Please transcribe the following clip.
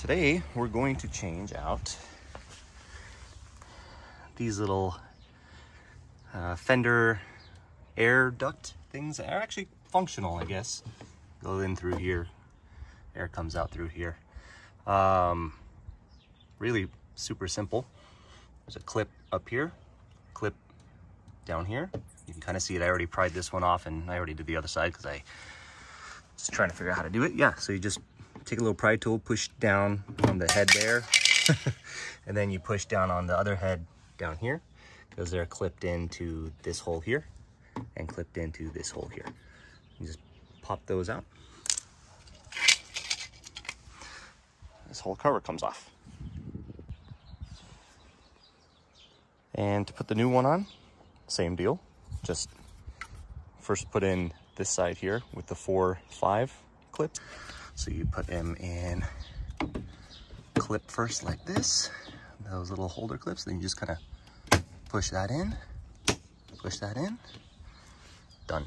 Today we're going to change out these little Fender air duct things that are actually functional, I guess. Go in through here, air comes out through here. Really super simple. There's a clip up here, clip down here. You can kind of see it. I already pried this one off and I already did the other side because I was trying to figure out how to do it. Yeah, so you just take a little pry tool, push down on the head there, and then you push down on the other head down here because they're clipped into this hole here and clipped into this hole here. You just pop those out. This whole cover comes off. And to put the new one on, same deal. Just first put in this side here with the 4-5 clips. So you put them in clip first like this, those little holder clips, then you just kind of push that in, done.